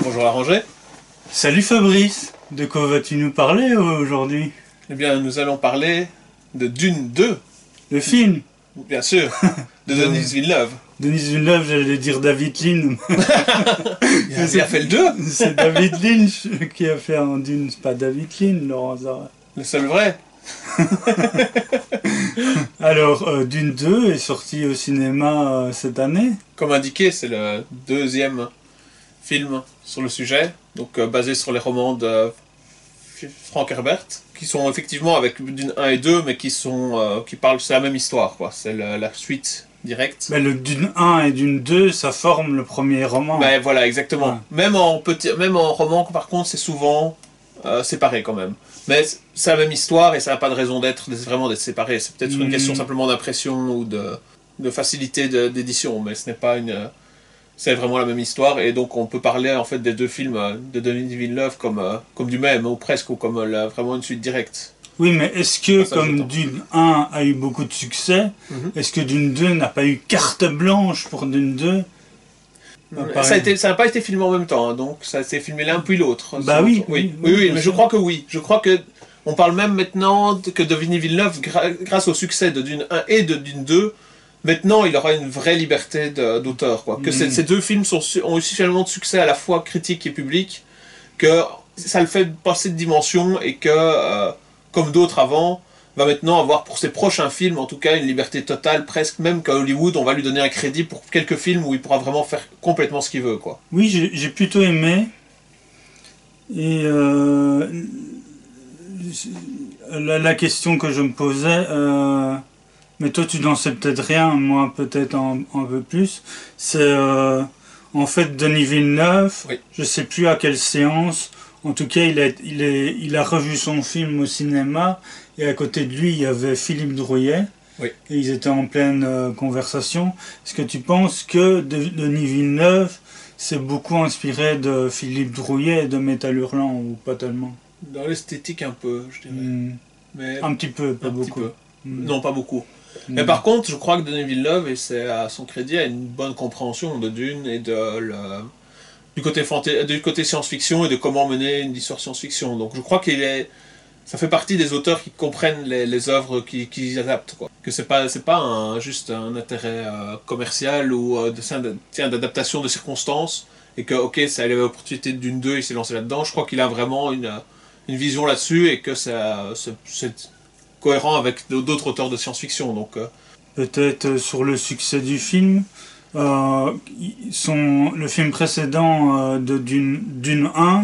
Bonjour Arrangé. Salut Fabrice, de quoi vas-tu nous parler aujourd'hui? Eh bien, nous allons parler de Dune 2, Le film? bien sûr, de Denis Villeneuve. Denis Villeneuve, j'allais dire David Lynch. Il a fait le 2, C'est David Lynch qui a fait un Dune, c'est pas David Lynch, Laurent Zara. le seul vrai. Alors, Dune 2 est sorti au cinéma cette année. Comme indiqué, c'est le deuxième film sur le sujet, donc basé sur les romans de Frank Herbert, qui sont effectivement avec Dune 1 et 2, mais qui parlent, c'est la même histoire, quoi. C'est la suite directe. Ben, le Dune 1 et Dune 2, ça forme le premier roman. Ben voilà, exactement. Ouais. Même en roman, par contre, c'est souvent séparé quand même. Mais c'est la même histoire et ça n'a pas de raison d'être séparé. C'est peut-être une question simplement d'impression ou de facilité d'édition, mais ce n'est pas une. C'est vraiment la même histoire et donc on peut parler en fait des deux films de Denis Villeneuve comme du même ou presque ou comme vraiment une suite directe. Oui, mais est-ce que, Ça, comme j'entends. Dune 1 a eu beaucoup de succès, est-ce que Dune 2 n'a pas eu carte blanche pour Dune 2? Ça n'a pas été filmé en même temps, hein, donc ça s'est filmé l'un puis l'autre. Bah oui, oui, bien mais je sûr. crois que oui. Je crois que on parle même maintenant que Denis Villeneuve, grâce au succès de Dune 1 et de Dune 2, maintenant il aura une vraie liberté d'auteur. Quoi. Que ces deux films ont eu suffisamment de succès à la fois critique et public, que ça le fait passer de dimension et que, comme d'autres avant, va maintenant avoir pour ses prochains films, en tout cas, une liberté totale, presque même qu'à Hollywood, on va lui donner un crédit pour quelques films où il pourra vraiment faire complètement ce qu'il veut, quoi. Oui, j'ai plutôt aimé. Et la question que je me posais, mais toi tu n'en sais peut-être rien, moi peut-être un peu plus, c'est en fait Denis Villeneuve, Oui. je sais plus à quelle séance, en tout cas il a revu son film au cinéma, et à côté de lui il y avait Philippe Drouillet. Oui. Et ils étaient en pleine conversation. Est-ce que tu penses que Denis Villeneuve s'est beaucoup inspiré de Philippe Drouillet et de Métal Hurlant, ou pas tellement? Dans l'esthétique, un peu, je dirais. Mais Un petit peu, pas un petit beaucoup. peu. Mm. Non, pas beaucoup. Mm. Mais par contre, je crois que Denis Villeneuve, et c'est à son crédit, a une bonne compréhension de Dune et du côté science-fiction et de comment mener une histoire science-fiction. Donc je crois ça fait partie des auteurs qui comprennent les œuvres qu'ils adaptent, quoi. Que c'est pas juste un intérêt commercial ou d'adaptation de circonstances et que ok, ça avait l'opportunité d'une 2, il s'est lancé là-dedans. Je crois qu'il a vraiment une vision là-dessus et que c'est cohérent avec d'autres auteurs de science-fiction. Donc Peut-être sur le succès du film. Le film précédent de Dune 1,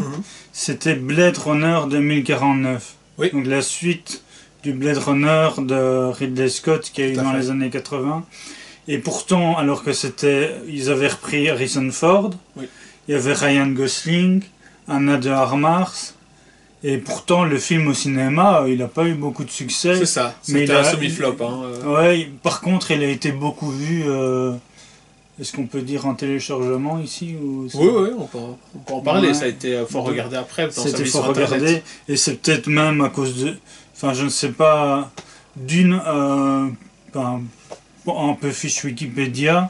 c'était Blade Runner 2049. Oui. Donc la suite du Blade Runner de Ridley Scott qui a eu Tout à dans fait. les années 80. Et pourtant, alors que ils avaient repris Harrison Ford, Oui. il y avait Ryan Gosling, Anna de Armas, et pourtant le film au cinéma, il n'a pas eu beaucoup de succès. c'est ça, mais c'était un semi-flop. Ouais, par contre, il a été beaucoup vu. Est-ce qu'on peut dire en téléchargement ici ou Oui, on peut en parler. Ouais. Ça a été fort regardé après. Dans sa C'était mise fort sur Internet. regardé, et c'est peut-être même à cause de. Enfin, je ne sais pas. D'une. Un peu fiche Wikipédia.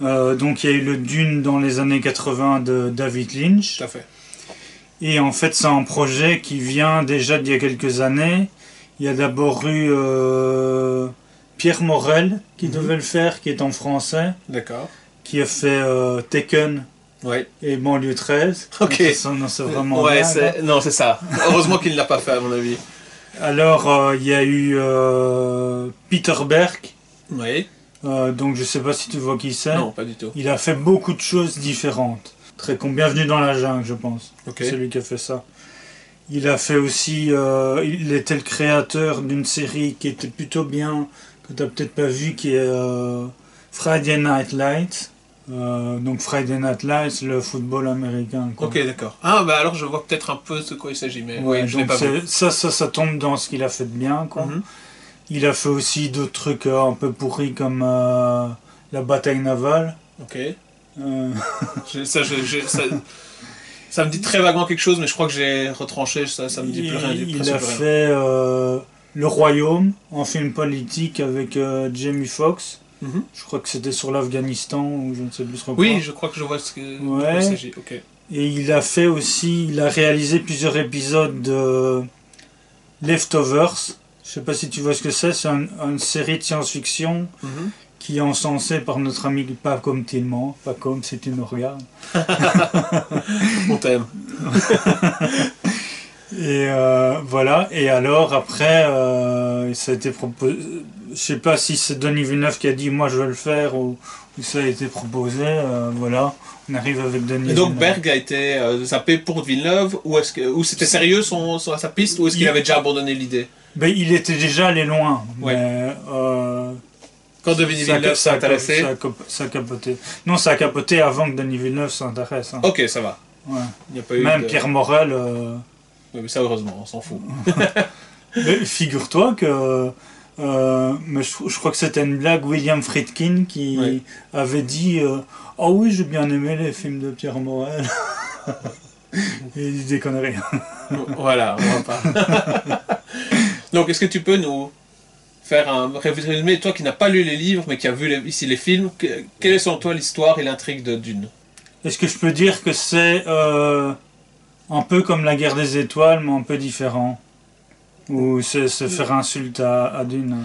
Donc, il y a eu le Dune dans les années 80 de David Lynch. Tout à fait. Et en fait, c'est un projet qui vient déjà d'il y a quelques années. Il y a d'abord eu Pierre Morel qui devait le faire, qui est en français, D'accord. qui a fait Taken Ouais. et Banlieue 13. Ok. Non, c'est vraiment Ouais, bien, là. non, c'est ça. Heureusement qu'il ne l'a pas fait, à mon avis. Alors, il y a eu Peter Berg. Oui. Donc, je sais pas si tu vois qui c'est. Non, pas du tout. Il a fait beaucoup de choses différentes. Très con. Bienvenue dans la jungle, je pense. Ok. C'est lui qui a fait ça. Il a fait aussi... il était le créateur d'une série qui était plutôt bien, que tu n'as peut-être pas vu, qui est Friday Night Lights. Donc Friday Night Lights, le football américain, quoi. Ok, d'accord. Ah, bah alors je vois peut-être un peu de quoi il s'agit, mais Ouais, oui, je l'ai donc pas vu. ça tombe dans ce qu'il a fait de bien, quoi. Il a fait aussi d'autres trucs un peu pourris comme la bataille navale. Ok. Euh, Ça me dit très vaguement quelque chose, mais je crois que j'ai retranché, ça me dit plus rien. il presque a plus rien. fait Le Royaume, en film politique avec Jamie Foxx. Je crois que c'était sur l'Afghanistan ou je ne sais plus trop quoi. Oui, je crois que je vois de quoi il s'agit. Ok. Et il a réalisé plusieurs épisodes de Leftovers. Je sais pas si tu vois ce que c'est une série de science-fiction qui est encensée par notre ami Pas comme Tillman, pas comme si tu nous regardes. On t'aime. Et voilà, et alors après, ça a été proposé. Je sais pas si c'est Denis Villeneuve qui a dit moi je veux le faire ou ça a été proposé. Voilà, on arrive avec Denis. Et donc Villeneuve. Berg a été zappé pour Villeneuve ou c'était sérieux sa piste ou est-ce qu'il avait déjà abandonné l'idée? Ben, il était déjà allé loin. Ouais. Mais, quand Denis Villeneuve s'est intéressé? Ça a capoté. Non, ça a capoté avant que Denis Villeneuve s'intéresse. Hein. Ok, ça va. Ouais. Il n'y a pas eu Même Pierre Morel. Oui, mais ça heureusement, on s'en fout. Mais figure-toi que. Mais je crois que c'était une blague, William Friedkin qui avait dit oh oui, j'ai bien aimé les films de Pierre Morel. Et il dit des conneries. Voilà, on va pas. Donc, est-ce que tu peux nous faire un résumé, toi qui n'as pas lu les livres mais qui a vu ici les films, quelle est selon toi l'histoire et l'intrigue de Dune? Est-ce que je peux dire que c'est un peu comme la guerre des étoiles, mais un peu différent? Ou c'est se faire insulte à Dune?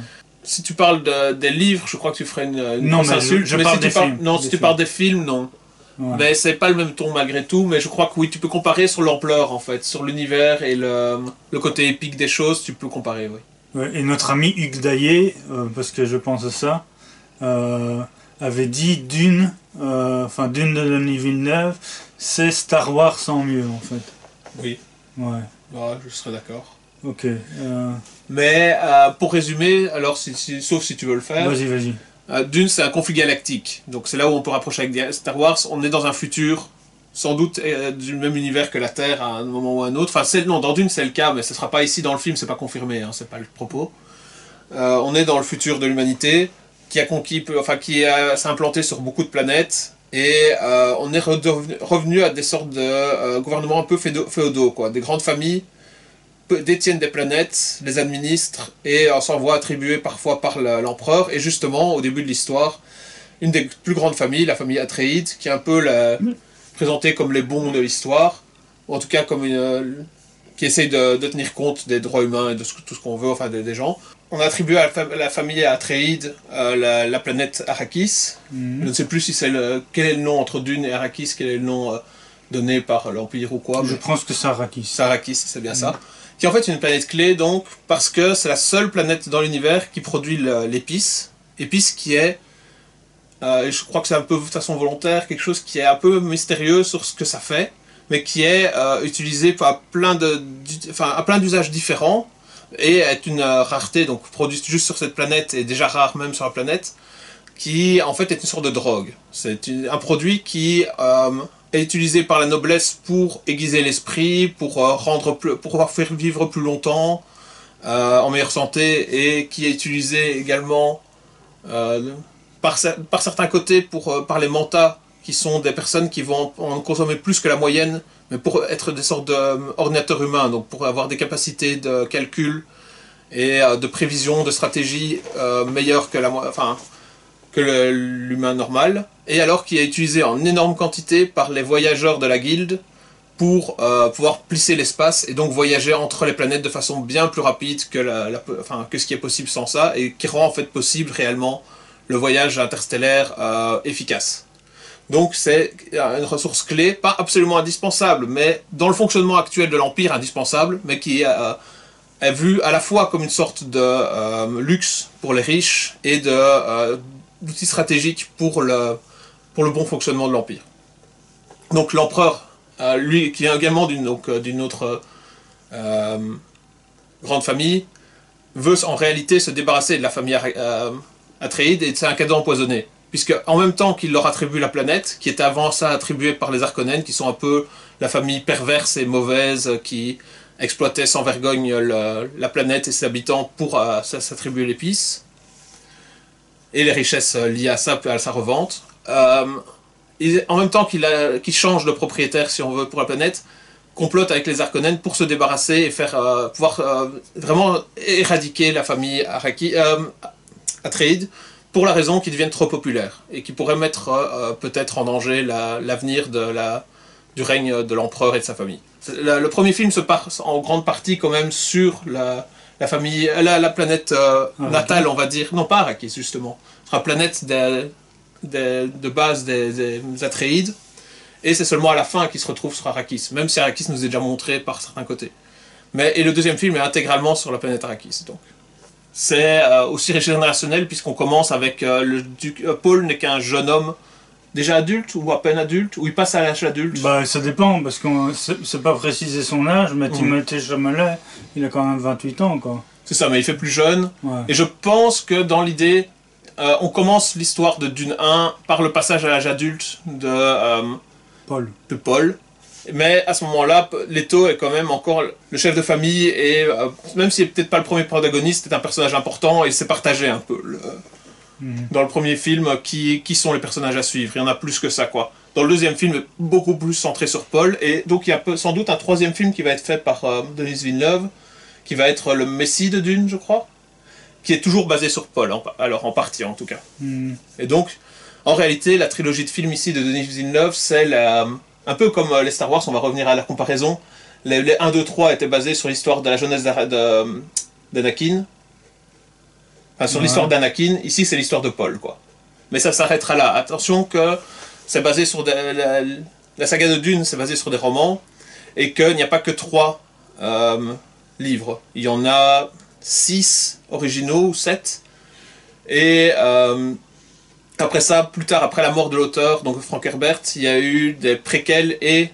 Si tu parles des livres, je crois que tu ferais une non, grosse mais insulte. je Mais parle si des tu parles, films. non, si tu parles des films, non. Ouais. Mais c'est pas le même ton malgré tout, mais je crois que oui, tu peux comparer sur l'ampleur en fait, sur l'univers et le côté épique des choses, tu peux comparer, oui. Ouais, et notre ami Hugues Daillé, parce que je pense à ça, avait dit Dune de Denis Villeneuve, c'est Star Wars en mieux en fait. Oui. Ouais. Ouais, je serais d'accord. Ok. Mais pour résumer, alors sauf si tu veux le faire. Vas-y. Dune, c'est un conflit galactique. Donc c'est là où on peut rapprocher avec Star Wars. On est dans un futur, sans doute du même univers que la Terre à un moment ou à un autre. Enfin, non, dans Dune, c'est le cas, mais ce ne sera pas ici dans le film, c'est pas confirmé, hein, c'est pas le propos. On est dans le futur de l'humanité, qui s'est implanté sur beaucoup de planètes, et on est revenu à des sortes de gouvernements un peu féodaux, quoi. Des grandes familles détiennent des planètes, les administrent et s'envoient attribués parfois par l'empereur. Et justement, au début de l'histoire, une des plus grandes familles, la famille Atréide, qui est un peu présentée comme les bons de l'histoire, ou en tout cas comme qui essaye de tenir compte des droits humains et de tout ce qu'on veut, enfin des gens. On a attribué à la famille Atréide la planète Arrakis. Je ne sais plus si quel est le nom entre Dune et Arrakis, quel est le nom donné par l'Empire ou quoi. Je pense que c'est Arrakis. C'est Arrakis, c'est bien ça. Qui est en fait une planète clé, donc, parce que c'est la seule planète dans l'univers qui produit l'épice. Épice qui est, et je crois que c'est un peu de façon volontaire, quelque chose qui est un peu mystérieux sur ce que ça fait, mais qui est utilisé à plein d'usages différents, et est une rareté, donc produite juste sur cette planète, et déjà rare même sur la planète, qui en fait est une sorte de drogue. C'est un produit qui est utilisé par la noblesse pour aiguiser l'esprit, pour pouvoir faire vivre plus longtemps, en meilleure santé, et qui est utilisé également par certains côtés par les mantas, qui sont des personnes qui vont en consommer plus que la moyenne, mais pour être des sortes d'ordinateurs humains, donc pour avoir des capacités de calcul et de prévision, de stratégie meilleures que l'humain normal, et alors qui est utilisé en énorme quantité par les voyageurs de la guilde pour pouvoir plisser l'espace et donc voyager entre les planètes de façon bien plus rapide que ce qui est possible sans ça, et qui rend en fait possible réellement le voyage interstellaire efficace. Donc c'est une ressource clé, pas absolument indispensable, mais dans le fonctionnement actuel de l'Empire indispensable, mais qui est vue à la fois comme une sorte de luxe pour les riches et d'outils stratégiques pour le bon fonctionnement de l'Empire. Donc l'empereur, lui, qui vient également d'une autre grande famille, veut en réalité se débarrasser de la famille Atréide, et c'est un cadeau empoisonné. Puisque en même temps qu'il leur attribue la planète, qui était avant ça attribuée par les Harkonnen, qui sont un peu la famille perverse et mauvaise qui exploitait sans vergogne la planète et ses habitants pour s'attribuer l'épice, et les richesses liées à ça, à sa revente. En même temps qu'il change de propriétaire, si on veut, pour la planète, complote avec les Harkonnen pour se débarrasser et pouvoir vraiment éradiquer la famille Atréide, pour la raison qu'ils deviennent trop populaires et qui pourraient mettre peut-être en danger l'avenir de du règne de l'empereur et de sa famille. Le premier film se passe en grande partie quand même sur la famille, la planète natale, on va dire. Non, pas Arrakis, justement. C'est la planète de base des Atreides. Et c'est seulement à la fin qu'il se retrouve sur Arrakis, même si Arrakis nous est déjà montré par certains côtés. Et le deuxième film est intégralement sur la planète Arrakis. Donc. C'est aussi générationnel, puisqu'on commence avec Paul n'est qu'un jeune homme, déjà adulte ou à peine adulte, ou il passe à l'âge adulte. Bah, ça dépend, parce que c'est pas précisé son âge, mais Timothée Chalamet, il a quand même 28 ans, quoi. C'est ça, mais il fait plus jeune. Ouais. Et je pense que dans l'idée, on commence l'histoire de Dune 1 par le passage à l'âge adulte de Paul. Mais à ce moment-là, Leto est quand même encore le chef de famille, et même s'il n'est peut-être pas le premier protagoniste, c'est un personnage important, et c'est partagé un peu. Dans le premier film, qui sont les personnages à suivre. Il y en a plus que ça, quoi. Dans le deuxième film, beaucoup plus centré sur Paul, et donc il y a sans doute un troisième film qui va être fait par Denis Villeneuve, qui va être le Messie de Dune, je crois, qui est toujours basé sur Paul, alors en partie en tout cas. Et donc, en réalité, la trilogie de films ici de Denis Villeneuve, c'est un peu comme les Star Wars, on va revenir à la comparaison. Les 1, 2, 3 étaient basés sur l'histoire de la jeunesse d'Anakin. Enfin, sur l'histoire d'Anakin, ici c'est l'histoire de Paul, quoi. Mais ça s'arrêtera là. Attention que c'est basé sur la saga de Dune, c'est basé sur des romans, et qu'il n'y a pas que 3 livres. Il y en a 6 originaux, ou 7. Et après ça, plus tard, après la mort de l'auteur, donc Frank Herbert, il y a eu des préquels et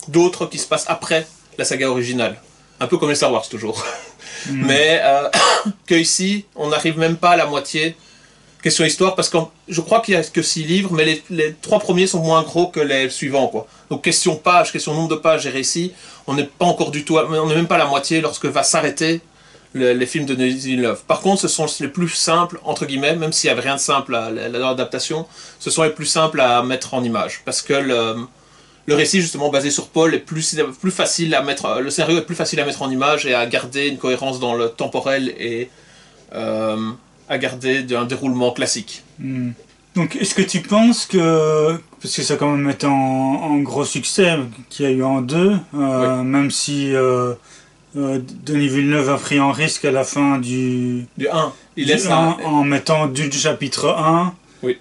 d'autres qui se passent après la saga originale. Un peu comme les Star Wars, toujours. Mais que ici, on n'arrive même pas à la moitié. Question histoire, parce que je crois qu'il n'y a que 6 livres, mais les 3 premiers sont moins gros que les suivants, quoi. Donc question page, question nombre de pages et récits, on n'est pas encore du tout, on n'est même pas à la moitié lorsque va s'arrêter les films de Denis Villeneuve. Par contre, ce sont les plus simples, entre guillemets, même s'il n'y avait rien de simple à l'adaptation, ce sont les plus simples à mettre en image. Parce que le récit, justement, basé sur Paul, est plus facile à mettre, le scénario est plus facile à mettre en image et à garder une cohérence dans le temporel et à garder un déroulement classique. Donc, est-ce que tu penses que, parce que ça a quand même été en gros succès, qu'il y a eu en 2, même si Denis Villeneuve a pris un risque à la fin du 1, en mettant du chapitre 1,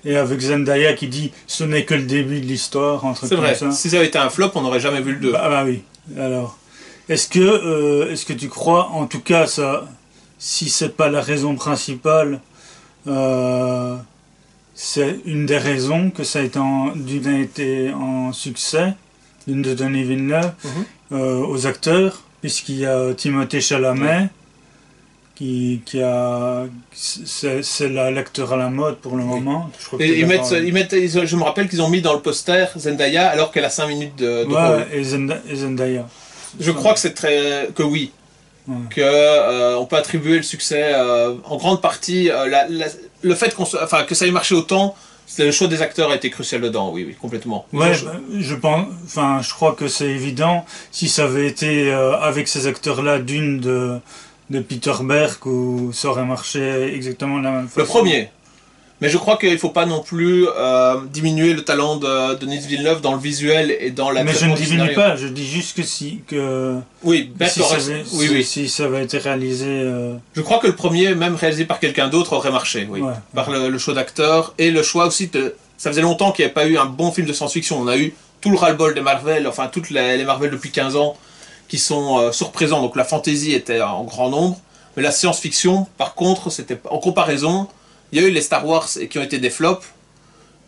et avec Zendaya qui dit « ce n'est que le début de l'histoire », c'est vrai, si ça avait été un flop, on n'aurait jamais vu le 2. Bah oui, alors, est-ce que tu crois, en tout cas, ça, si c'est pas la raison principale, c'est une des raisons que ça a été en succès, Dune de Denis Villeneuve, aux acteurs, puisqu'il y a Timothée Chalamet, c'est l'acteur à la mode pour le moment. Je crois je me rappelle qu'ils ont mis dans le poster Zendaya alors qu'elle a 5 minutes de rôle. Et Zendaya. Je crois que c'est que oui. Que on peut attribuer le succès en grande partie le fait que ça ait marché autant, le choix des acteurs a été crucial dedans, oui, complètement. Ouais, je crois que c'est évident. Si ça avait été avec ces acteurs-là Dune de Peter Berg, où ça aurait marché exactement de la même façon. Le premier. Mais je crois qu'il ne faut pas non plus diminuer le talent de Denis Villeneuve dans le visuel et dans la... Mais je ne diminue pas, je dis juste que si ça avait été réalisé... Je crois que le premier, même réalisé par quelqu'un d'autre, aurait marché, oui. Ouais. Par le choix d'acteurs et le choix aussi de... Ça faisait longtemps qu'il n'y avait pas eu un bon film de science-fiction. On a eu tout le ras-le-bol des Marvel, enfin toutes les Marvel depuis 15 ans, qui sont surprésents. Donc la fantasy était en grand nombre. Mais la science-fiction, par contre, c'était en comparaison... Il y a eu les Star Wars qui ont été des flops,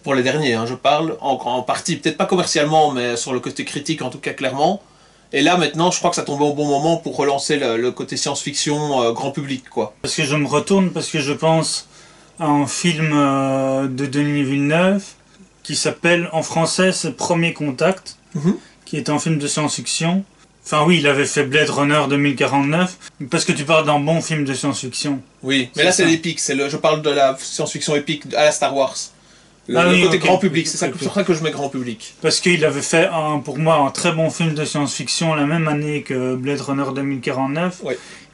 pour les derniers, je parle, en partie, peut-être pas commercialement, mais sur le côté critique en tout cas clairement. Et là maintenant, je crois que ça tombait au bon moment pour relancer le côté science-fiction grand public, quoi. Parce que je me retourne, parce que je pense à un film de Denis Villeneuve, qui s'appelle, en français, c'est Premier Contact, qui est un film de science-fiction. Enfin oui, il avait fait Blade Runner 2049, parce que tu parles d'un bon film de science-fiction. Oui, mais là c'est l'épique, je parle de la science-fiction épique à la Star Wars. Le côté grand public, c'est pour ça que je mets grand public. Parce qu'il avait fait, pour moi, un très bon film de science-fiction la même année que Blade Runner 2049.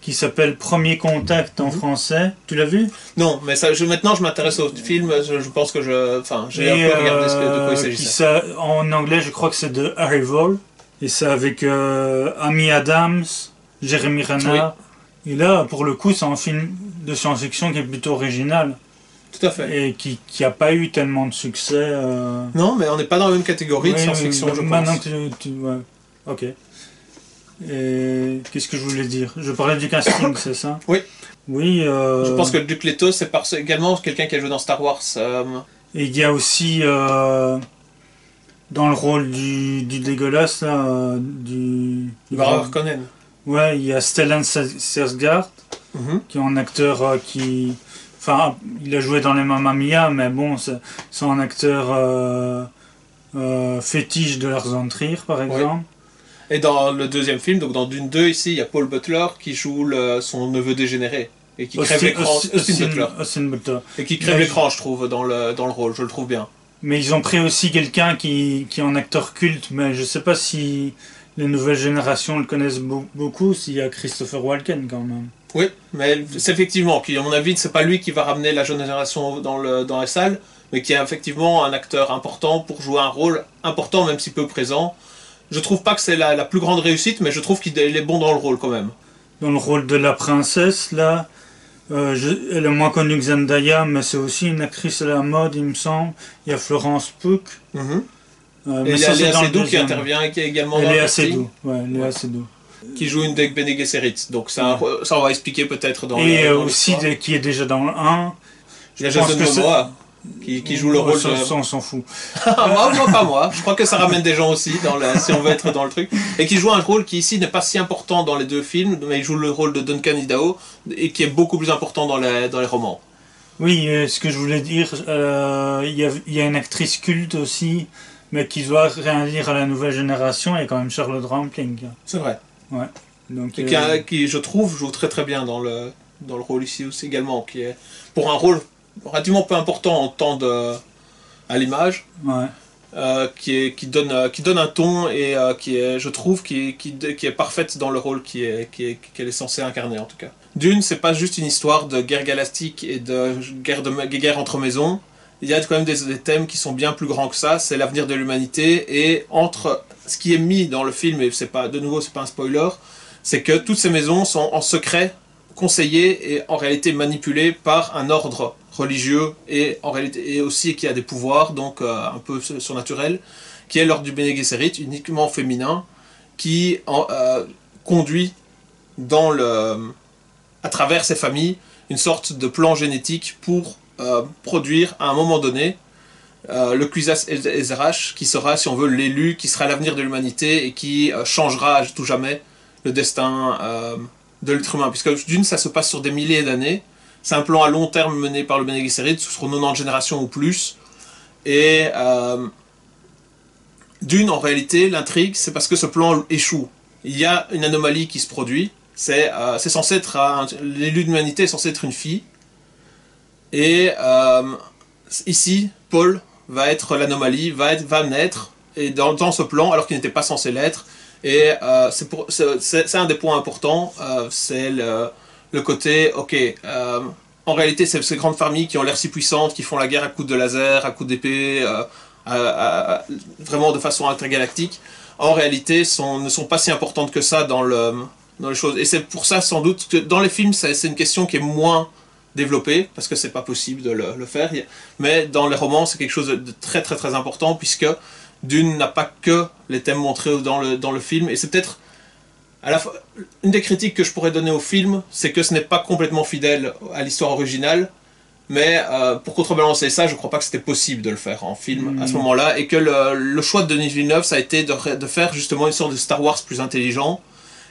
qui s'appelle Premier Contact en français. Tu l'as vu? Non, mais ça, maintenant je m'intéresse au film, je pense que j'ai un peu regardé de quoi il s'agissait. En anglais, je crois que c'est de Arrival, et c'est avec Amy Adams, Jeremy Renner. Oui. Et là, pour le coup, c'est un film de science-fiction qui est plutôt original. Tout à fait. Et qui n'a pas eu tellement de succès. Non, mais on n'est pas dans la même catégorie de science-fiction, je pense. Maintenant que ouais. Ok. Et qu'est-ce que je voulais dire? Je parlais du casting, c'est ça? Oui. Oui. Je pense que Duke Leto, c'est également quelqu'un qui a joué dans Star Wars. Et il y a aussi dans le rôle du dégueulasse, là, du Baron Harkonnen. Ouais, il y a Stellan Skarsgård, qui est un acteur qui... Enfin, il a joué dans les Mamma Mia, mais bon, c'est un acteur fétiche de Lars von Trier, par exemple. Et dans le deuxième film, donc dans Dune 2, ici, il y a Paul Butler qui joue son neveu dégénéré. Et qui crève l'écran. Austin Butler. Et qui crève l'écran, je trouve, dans le rôle. Je le trouve bien. Mais ils ont pris aussi quelqu'un qui est un acteur culte, mais je sais pas si les nouvelles générations le connaissent beaucoup, s'il y a Christopher Walken quand même. Oui, mais c'est effectivement, à mon avis, c'est pas lui qui va ramener la jeune génération dans la salle, mais qui est effectivement un acteur important pour jouer un rôle important, même si peu présent. Je trouve pas que c'est la plus grande réussite, mais je trouve qu'il est bon dans le rôle quand même. Dans le rôle de la princesse, là, elle est moins connue que Zendaya, mais c'est aussi une actrice à la mode, il me semble. Il y a Florence Pugh. Et il y a Léa Seydoux qui intervient et qui est également dans le casting. Léa Seydoux. Qui joue une deck Bene Gesserit. Donc ça on va expliquer peut-être dans et aussi qui est déjà dans le 1. Il y a Jason Momoa qui joue le rôle de... on s'en fout. moi, pas moi. Je crois que ça ramène des gens aussi, si on veut être dans le truc. Et qui joue un rôle qui ici n'est pas si important dans les deux films, mais il joue le rôle de Duncan Idaho, et qui est beaucoup plus important dans les romans. Oui, ce que je voulais dire, il y a une actrice culte aussi, mais qui doit rien dire à la nouvelle génération, et quand même Charlotte Rampling. C'est vrai. Ouais. Donc, qui, je trouve, joue très très bien dans le rôle ici aussi également, qui est pour un rôle relativement peu important en temps à l'image, qui donne un ton et qui est, je trouve, qui est parfaite dans le rôle qu'elle est censée incarner en tout cas. Dune, c'est pas juste une histoire de guerre galactique et de guerre entre maisons. Il y a quand même des thèmes qui sont bien plus grands que ça. C'est l'avenir de l'humanité, et entre ce qui est mis dans le film, et c'est pas un spoiler, c'est que toutes ces maisons sont en secret conseillées et en réalité manipulées par un ordre religieux et en réalité et aussi qui a des pouvoirs donc un peu surnaturels, qui est l'ordre du Bene Gesserit, uniquement féminin, qui conduit à travers ces familles une sorte de plan génétique pour produire à un moment donné le Kwisatz Ezrach, qui sera, si on veut, l'élu, qui sera l'avenir de l'humanité et qui changera à tout jamais le destin de l'être humain. Puisque d'une, ça se passe sur des milliers d'années. C'est un plan à long terme mené par le Bene Gesserit sur 90 générations ou plus. Et d'une, en réalité, l'intrigue, c'est parce que ce plan échoue. Il y a une anomalie qui se produit. C'est censé être l'élu de l'humanité est censé être une fille. Et ici, Paul va être l'anomalie, va naître et dans ce plan, alors qu'il n'était pas censé l'être. Et c'est un des points importants, c'est le côté, en réalité, c'est ces grandes familles qui ont l'air si puissantes, qui font la guerre à coups de laser, à coups d'épée, vraiment de façon intergalactique, en réalité ne sont pas si importantes que ça dans les choses. Et c'est pour ça, sans doute, que dans les films, c'est une question qui est moins développée, parce que c'est pas possible de le faire. Mais dans les romans, c'est quelque chose de très très très important, puisque Dune n'a pas que les thèmes montrés dans le film, et c'est peut-être à la fois une des critiques que je pourrais donner au film, c'est que ce n'est pas complètement fidèle à l'histoire originale, mais pour contrebalancer ça, je crois pas que c'était possible de le faire en film à ce moment-là, et que le choix de Denis Villeneuve, ça a été de faire justement une sorte de Star Wars plus intelligent,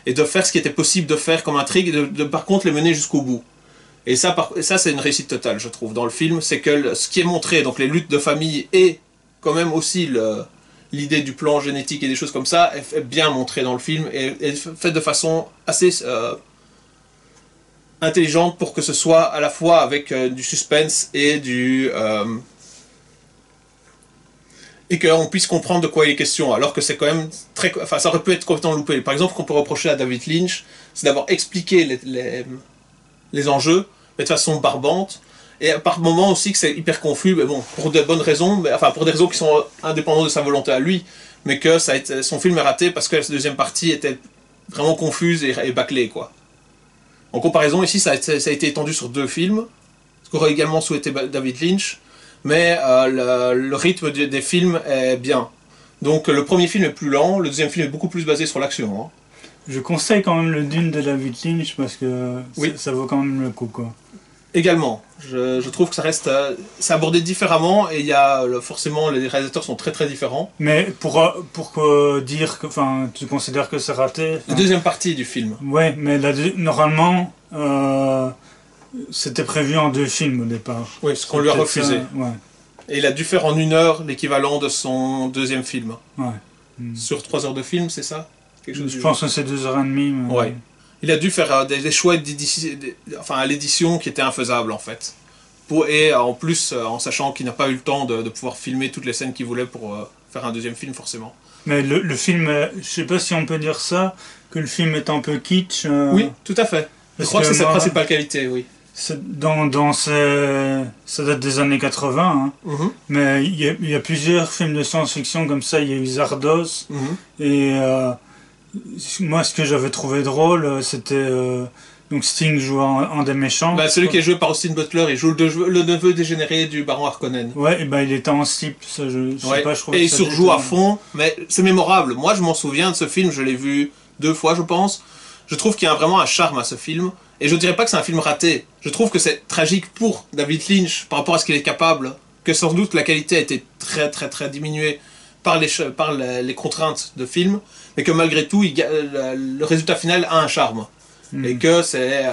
et de faire ce qui était possible de faire comme intrigue, et de par contre les mener jusqu'au bout. Et ça c'est une réussite totale, je trouve, dans le film, c'est que ce qui est montré, donc les luttes de famille, et quand même aussi l'idée du plan génétique et des choses comme ça, est bien montrée dans le film, et est faite de façon assez intelligente pour que ce soit à la fois avec du suspense et et qu'on puisse comprendre de quoi il est question, alors que c'est quand même très... Enfin, ça aurait pu être complètement loupé. Par exemple, ce qu'on peut reprocher à David Lynch, c'est d'avoir expliqué les enjeux, mais de façon barbante, et par moments aussi que c'est hyper confus, mais bon, pour de bonnes raisons, mais, enfin, pour des raisons qui sont indépendantes de sa volonté à lui, mais que son film est raté parce que la deuxième partie était vraiment confuse et bâclée, quoi. En comparaison, ici, ça a été étendu sur 2 films, ce qu'aurait également souhaité David Lynch, mais le rythme des films est bien. Donc le premier film est plus lent, le deuxième film est beaucoup plus basé sur l'action. Hein. Je conseille quand même le Dune de David Lynch parce que oui. ça vaut quand même le coup, quoi. Également, je trouve que ça reste, c'est abordé différemment et il y a forcément les réalisateurs sont très très différents. Mais pour dire que, enfin, tu considères que c'est raté. La deuxième partie du film. Ouais, mais normalement, c'était prévu en 2 films au départ. Oui, ce qu'on lui a refusé. Ouais. Et il a dû faire en 1 heure l'équivalent de son deuxième film. Ouais. Sur 3 heures de film, c'est ça? Je pense que c'est 2h30. Mais... Ouais. Il a dû faire des choix à l'édition qui étaient infaisables en fait. Et en plus, en sachant qu'il n'a pas eu le temps de pouvoir filmer toutes les scènes qu'il voulait pour faire un deuxième film forcément. Mais le film, je sais pas si on peut dire ça, que le film est un peu kitsch. Oui, tout à fait. Je crois que c'est sa principale qualité, oui. Ça date des années 80, hein. Mais il y a plusieurs films de science-fiction comme ça. Il y a eu Zardos, et moi ce que j'avais trouvé drôle, c'était donc Sting joue en des méchants. Bah, celui qui est joué par Austin Butler, il joue le neveu dégénéré du baron Harkonnen. Ouais, et ben il était en slip, ça, je sais pas, je trouve. Et il surjoue à fond, mais c'est mémorable. Moi je m'en souviens de ce film, je l'ai vu 2 fois je pense. Je trouve qu'il y a vraiment un charme à ce film. Et je dirais pas que c'est un film raté. Je trouve que c'est tragique pour David Lynch par rapport à ce qu'il est capable. Que sans doute la qualité a été très très très diminuée par les contraintes de film. Mais que malgré tout, le résultat final a un charme. Et que c'est...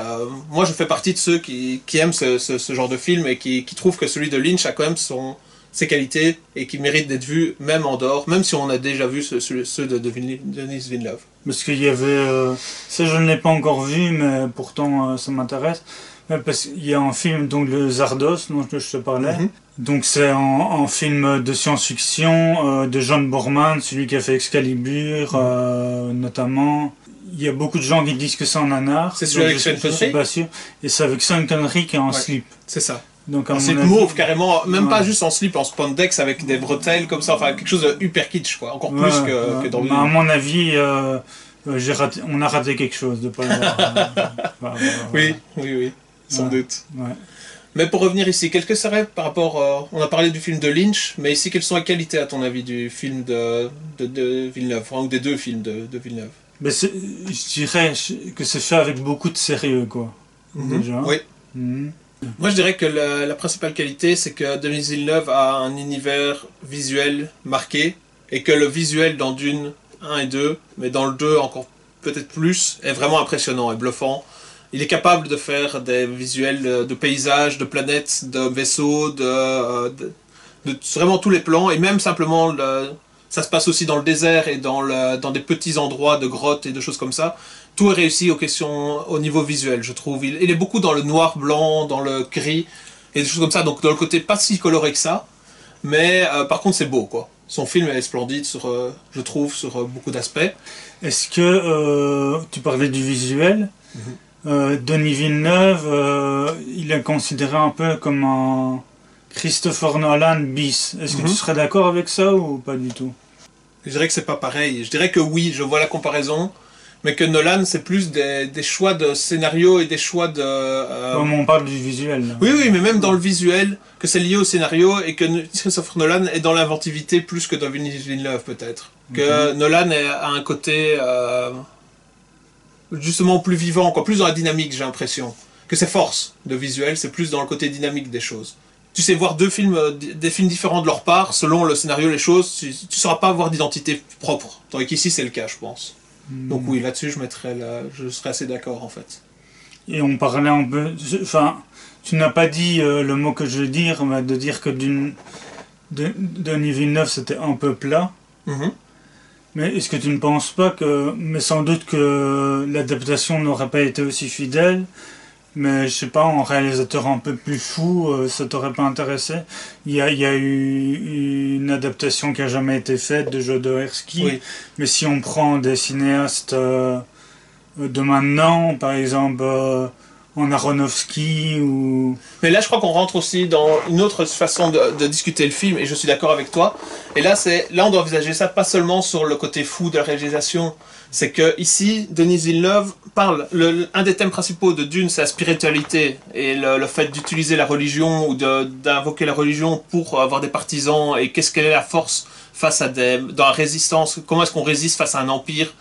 moi je fais partie de ceux qui aiment ce genre de film et qui trouvent que celui de Lynch a quand même ses qualités et qui mérite d'être vu même en dehors, même si on a déjà vu ceux de Denis Villeneuve. Parce qu'il y avait... ça je ne l'ai pas encore vu, mais pourtant ça m'intéresse. Parce qu'il y a un film, donc le Zardos, dont je te parlais. Donc c'est un film de science-fiction de John Boorman, celui qui a fait Excalibur notamment. Il y a beaucoup de gens qui disent que c'est un nanar. C'est celui avec Sean Connery. Je suis pas sûr. Et c'est avec Sean Connery qui est en slip. C'est ça. Donc, c'est mauve carrément, même pas juste en slip, en spandex avec des bretelles comme ça, enfin quelque chose de hyper kitsch quoi, encore plus que dans le... À mon avis, on a raté quelque chose de pas le voir. Oui, sans doute. Ouais. Mais pour revenir ici, quel que serait par rapport... on a parlé du film de Lynch, mais ici quelles sont les qualités à ton avis du film de Villeneuve, enfin, ou des 2 films de Villeneuve? Mais je dirais que c'est fait avec beaucoup de sérieux quoi. Déjà. Oui. Moi je dirais que la principale qualité c'est que Denis Villeneuve a un univers visuel marqué et que le visuel dans Dune 1 et 2, mais dans le 2 encore peut-être plus, est vraiment impressionnant et bluffant. Il est capable de faire des visuels de paysages, de planètes, de vaisseaux, de vraiment tous les plans et même simplement ça se passe aussi dans le désert et dans des petits endroits de grottes et de choses comme ça. Tout est réussi au niveau visuel, je trouve. Il est beaucoup dans le noir-blanc, dans le gris, et des choses comme ça. Donc dans le côté pas si coloré que ça, mais par contre c'est beau, quoi. Son film est splendide, je trouve, sur beaucoup d'aspects. Est-ce que, tu parlais du visuel, Denis Villeneuve, il est considéré un peu comme un Christopher Nolan bis. Est-ce que tu serais d'accord avec ça ou pas du tout? Je dirais que c'est pas pareil. Je dirais que oui, je vois la comparaison. Mais que Nolan, c'est plus des choix de scénario et des choix de... Comme on parle du visuel. Là. Oui, mais même dans le visuel, que c'est lié au scénario et que Christopher Nolan est dans l'inventivité plus que dans Denis Villeneuve, peut-être. Que Nolan a un côté justement plus vivant, quoi, plus dans la dynamique, j'ai l'impression. Que ses forces de visuel, c'est plus dans le côté dynamique des choses. Tu sais voir des films différents de leur part, selon le scénario, les choses, tu ne sauras pas avoir d'identité propre. Tandis qu'ici, c'est le cas, je pense. Donc oui, là-dessus, je serais assez d'accord, en fait. Et on parlait un peu... Enfin, tu n'as pas dit le mot que je veux dire, mais de dire que Denis Villeneuve, c'était un peu plat. Mais est-ce que tu ne penses pas que... Mais sans doute que l'adaptation n'aurait pas été aussi fidèle, Mais je sais pas, en réalisateur un peu plus fou, ça t'aurait pas intéressé? Il y a eu une adaptation qui a jamais été faite de Jodorowsky, Oui. mais si on prend des cinéastes de maintenant, par exemple en Aronofsky ou... Mais là, je crois qu'on rentre aussi dans une autre façon de discuter le film, et je suis d'accord avec toi. Et là, on doit envisager ça pas seulement sur le côté fou de la réalisation. C'est que ici, Denis Villeneuve parle. Un des thèmes principaux de Dune, c'est la spiritualité et le fait d'utiliser la religion ou d'invoquer la religion pour avoir des partisans. Et quelle est la force face à dans la résistance. Comment est-ce qu'on résiste face à un empire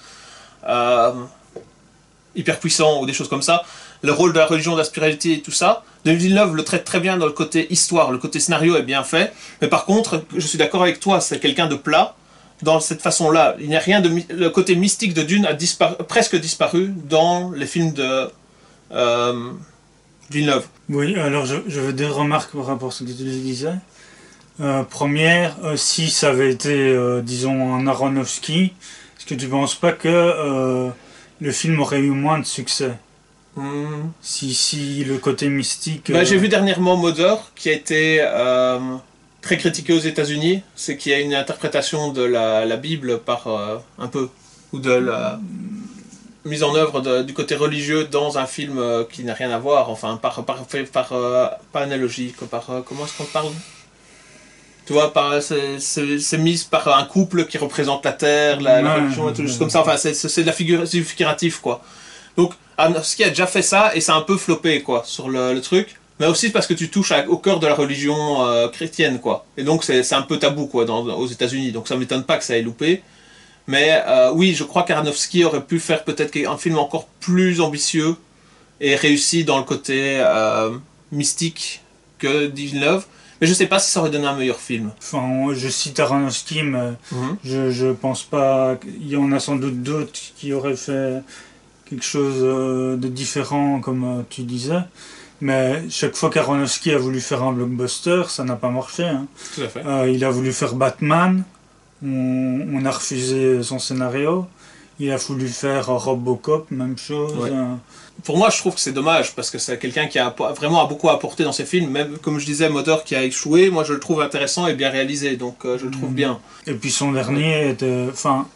hyper puissant ou des choses comme ça. Le rôle de la religion, de la spiritualité et tout ça. Denis Villeneuve le traite très bien dans le côté histoire, le côté scénario est bien fait. Mais par contre, je suis d'accord avec toi, c'est quelqu'un de plat dans cette façon-là. Il n'y a rien de le côté mystique de Dune a presque disparu dans les films de Villeneuve. Oui, alors je veux des remarques par rapport à ce que tu disais. Première, si ça avait été, disons, un Aronofsky, est-ce que tu ne penses pas que le film aurait eu moins de succès? Si le côté mystique... J'ai vu dernièrement Mother, qui a été très critiqué aux États-Unis. C'est qu'il y a une interprétation de la Bible par un peu, ou de la mise en œuvre du côté religieux dans un film qui n'a rien à voir, enfin, pas analogique, comment est-ce qu'on parle? Tu vois, c'est mis par un couple qui représente la terre, la religion et tout, juste comme ça. Enfin, c'est du figuratif, quoi. Donc, Aronofsky a déjà fait ça et ça a un peu floppé, quoi, sur le truc. Mais aussi parce que tu touches au cœur de la religion chrétienne, quoi. Et donc, c'est un peu tabou, quoi, aux États-Unis. Donc, ça m'étonne pas que ça ait loupé. Mais oui, je crois qu'Aronofsky aurait pu faire peut-être un film encore plus ambitieux et réussi dans le côté mystique que Villeneuve. Mais je sais pas si ça aurait donné un meilleur film. Enfin, je cite Aronofsky, mais je pense pas... Il y en a sans doute d'autres qui auraient fait quelque chose de différent, comme tu disais. Mais chaque fois qu'Aronofsky a voulu faire un blockbuster, ça n'a pas marché. Hein. Tout à fait. Il a voulu faire Batman, on a refusé son scénario. Il a voulu faire Robocop, même chose. Ouais. Pour moi, je trouve que c'est dommage, parce que c'est quelqu'un qui a vraiment beaucoup apporté dans ses films. Même, comme je disais, Mother qui a échoué, moi je le trouve intéressant et bien réalisé, donc je le trouve bien. Et puis son dernier était... Enfin,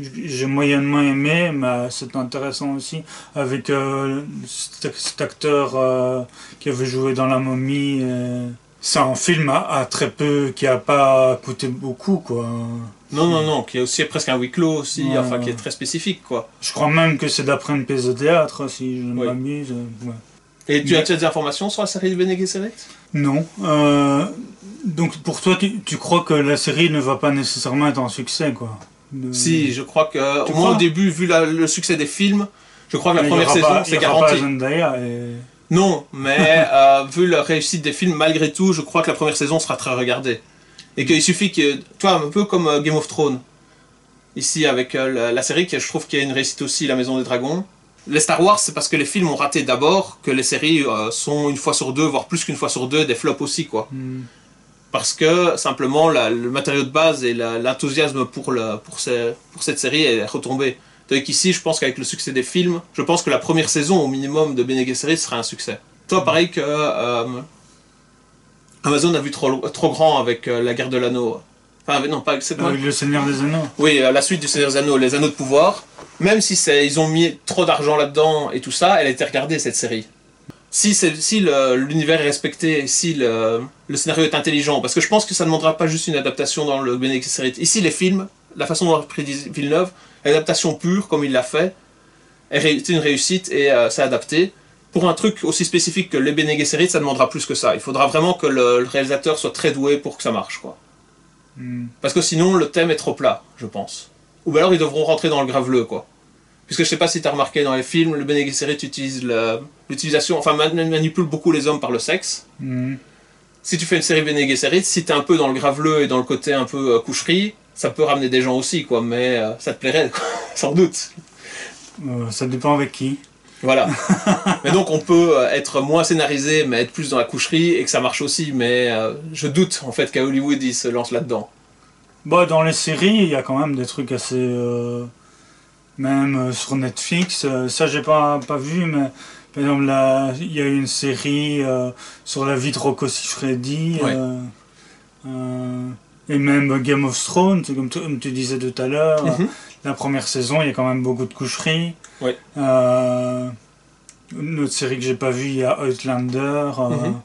j'ai moyennement aimé, mais c'est intéressant aussi, avec cet acteur qui avait joué dans La Momie. C'est un film à très peu, qui a pas coûté beaucoup, quoi. Non, qui est aussi presque un huis clos aussi, enfin qui est très spécifique, quoi. Je crois même que c'est d'après une pièce de théâtre, si je ne m'amuse. Ouais. Et tu as des informations sur la série de Bene Gesserit? Non. Donc pour toi, tu crois que la série ne va pas nécessairement être un succès, quoi? Si, je crois que, au moins au début, vu le succès des films, je crois que la première saison, c'est garanti. Non, mais vu la réussite des films, malgré tout, je crois que la première saison sera très regardée. Et qu'il suffit que, toi, un peu comme Game of Thrones, ici avec la série, je trouve qu'il y a une réussite aussi, La Maison des Dragons. Les Star Wars, c'est parce que les films ont raté d'abord, que les séries sont une fois sur deux, voire plus qu'une fois sur deux, des flops aussi, quoi. Parce que, simplement, le matériau de base et l'enthousiasme pour cette série est retombé. Donc ici, je pense qu'avec le succès des films, je pense que la première saison, au minimum, de Bene Gesserit sera un succès. Toi, pareil que Amazon a vu trop grand avec la guerre de l'anneau. Enfin, non, pas c'est avec le Seigneur des Anneaux. Oui, la suite du Seigneur des Anneaux, les Anneaux de pouvoir. Même si ils ont mis trop d'argent là-dedans et tout ça, elle a été regardée, cette série. Si l'univers est respecté, si le scénario est intelligent, parce que je pense que ça ne demandera pas juste une adaptation dans le Bene Gesserit. Ici, les films, la façon dont a pris Villeneuve, l'adaptation pure, comme il l'a fait, est une réussite et c'est adapté. Pour un truc aussi spécifique que les Bene Gesserit, ça demandera plus que ça. Il faudra vraiment que le réalisateur soit très doué pour que ça marche, quoi. Parce que sinon, le thème est trop plat, je pense. Ou alors, ils devront rentrer dans le graveleux, quoi. Puisque je sais pas si tu as remarqué dans les films, le Bene Gesserit utilise l'utilisation, enfin manipule beaucoup les hommes par le sexe. Si tu fais une série Bene Gesserit, si tu es un peu dans le graveleux et dans le côté un peu coucherie, ça peut ramener des gens aussi, quoi, mais ça te plairait, quoi, sans doute. Ça dépend avec qui. Voilà. Mais donc on peut être moins scénarisé, mais être plus dans la coucherie, et que ça marche aussi, mais je doute en fait qu'à Hollywood ils se lancent là-dedans. Bon, dans les séries, il y a quand même des trucs assez... même sur Netflix, ça j'ai pas vu, mais Par exemple, là, il y a eu une série sur la vie de Rocco Siffredi, Ouais. et même Game of Thrones, comme tu disais tout à l'heure. Mhm. La première saison, il y a quand même beaucoup de coucheries. Ouais. Une autre série que j'ai pas vue, il y a Outlander, Mhm.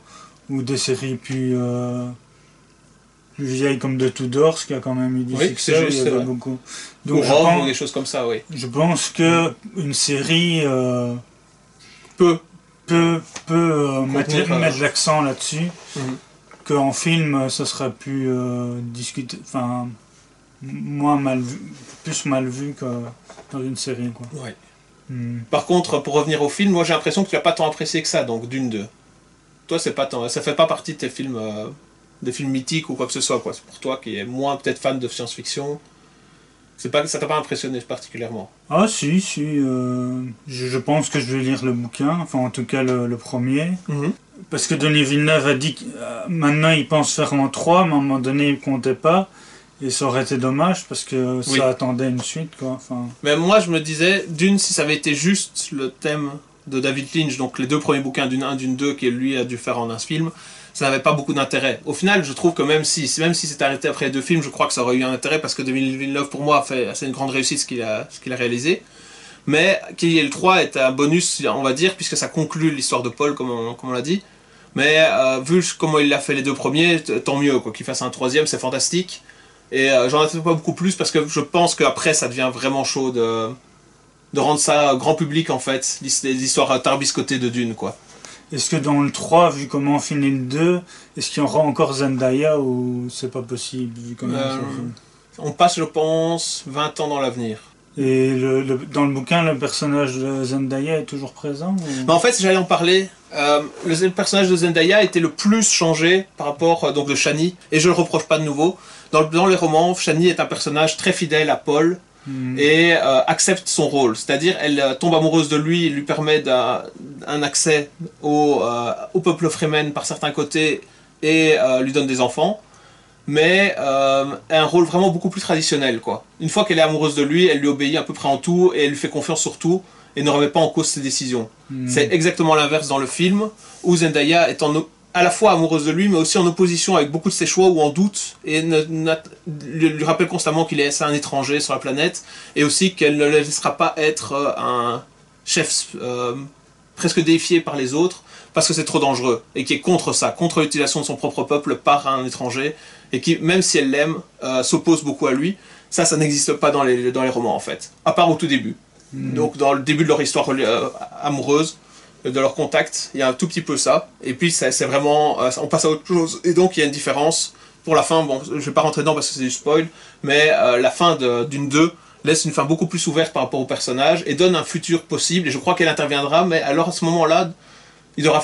ou des séries plus vieilles comme The Tudors, qui a quand même eu du Oui, succès. c'est juste, Il y c'est avait vrai. beaucoup. Ou Donc Rome, ou des choses comme ça, oui. je pense que une série Peu. peut Contenir, mettre l'accent là-dessus, Mhm. qu'en film, ça serait plus discuté, enfin, moins mal vu, plus mal vu que dans une série, quoi. Ouais. Hmm. Par contre, pour revenir au film, moi j'ai l'impression que tu n'as pas tant apprécié que ça, donc Dune 2. Toi, c'est pas tant, ça fait pas partie de tes films, des films mythiques ou quoi que ce soit, quoi. C'est pour toi qui est moins peut-être fan de science-fiction. C'est pas, ça t'a pas impressionné particulièrement. Ah si, je pense que je vais lire le bouquin, enfin en tout cas le premier. Mhm. Parce que Denis Villeneuve a dit que maintenant il pense faire en 3, mais à un moment donné il comptait pas. Et ça aurait été dommage parce que Oui. ça attendait une suite, quoi. Enfin, Mais moi, je me disais, Dune, si ça avait été juste le thème de David Lynch, donc les deux premiers bouquins, Dune 1, Dune 2, qui lui a dû faire en un film, ça n'avait pas beaucoup d'intérêt. Au final, je trouve que même si c'était arrêté après les deux films, je crois que ça aurait eu un intérêt parce que Denis Villeneuve, pour moi, a fait assez une grande réussite ce qu'il a réalisé. Mais qu'il y ait le 3 est un bonus, on va dire, puisque ça conclut l'histoire de Paul, comme on l'a dit. Mais vu comment il a fait les deux premiers, tant mieux, quoi. Qu'il fasse un troisième, c'est fantastique. Et j'en attends pas beaucoup plus parce que je pense qu'après ça devient vraiment chaud de rendre ça grand public en fait, les histoires tarbiscotées de Dune quoi. est-ce que dans le 3, vu comment finit le 2, est-ce qu'il y aura encore Zendaya ou c'est pas possible vu comment ça fait? On passe je pense 20 ans dans l'avenir. Et dans le bouquin, le personnage de Zendaya est toujours présent ou... Mais en fait j'allais en parler, le personnage de Zendaya était le plus changé par rapport donc de Shani, et je le reproche pas de nouveau. Dans les romans, Shani est un personnage très fidèle à Paul et accepte son rôle. C'est-à-dire, elle tombe amoureuse de lui, il lui permet un accès au peuple Fremen par certains côtés et lui donne des enfants. Mais un rôle vraiment beaucoup plus traditionnel, quoi. Une fois qu'elle est amoureuse de lui, elle lui obéit à peu près en tout et elle lui fait confiance sur tout et ne remet pas en cause ses décisions. C'est exactement l'inverse dans le film où Zendaya est à la fois amoureuse de lui, mais aussi en opposition avec beaucoup de ses choix ou en doute, et lui rappelle constamment qu'il est un étranger sur la planète, et aussi qu'elle ne le laissera pas être un chef presque déifié par les autres, parce que c'est trop dangereux, et qui est contre ça, contre l'utilisation de son propre peuple par un étranger, et qui, même si elle l'aime, s'oppose beaucoup à lui. Ça n'existe pas dans les romans, en fait, à part au tout début. Donc dans le début de leur histoire amoureuse, de leur contact, il y a un tout petit peu ça, et puis c'est vraiment, on passe à autre chose, et donc il y a une différence. Pour la fin, bon, je vais pas rentrer dedans parce que c'est du spoil, mais la fin d'une 2 laisse une fin beaucoup plus ouverte par rapport au personnage, et donne un futur possible, et je crois qu'elle interviendra, mais alors à ce moment-là, il devra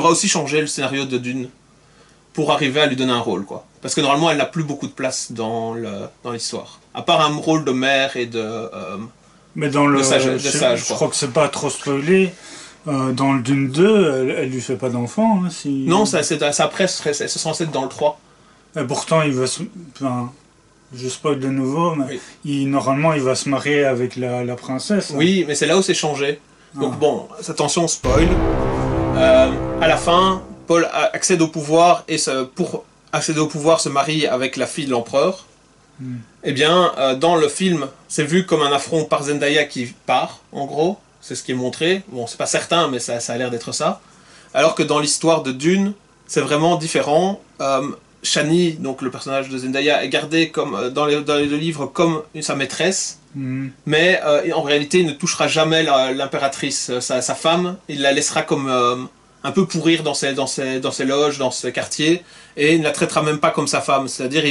aussi changer le scénario de Dune, pour arriver à lui donner un rôle, quoi. Parce que normalement, elle n'a plus beaucoup de place dans l'histoire. À part un rôle de mère et Mais dans le sage, je crois que c'est pas trop spoilé. Dans le Dune 2, elle lui fait pas d'enfant. Hein, si... Non, ça après, c'est censé être dans le 3. Et pourtant, il va se... Enfin, je spoil de nouveau, mais Oui. normalement, il va se marier avec la princesse. Hein. Oui, mais c'est là où c'est changé. Donc bon, attention, spoil. À la fin, Paul accède au pouvoir et pour accéder au pouvoir se marie avec la fille de l'empereur. Eh bien, dans le film, c'est vu comme un affront par Zendaya qui part, en gros. C'est ce qui est montré. Bon, c'est pas certain, mais ça a l'air d'être ça. Alors que dans l'histoire de Dune, c'est vraiment différent. Shani, donc le personnage de Zendaya, est gardé comme, dans les deux livres comme sa maîtresse. Mais en réalité, il ne touchera jamais l'impératrice, sa femme. Il la laissera comme un peu pourrir dans ses loges, dans ses quartiers, et il ne la traitera même pas comme sa femme. C'est-à-dire,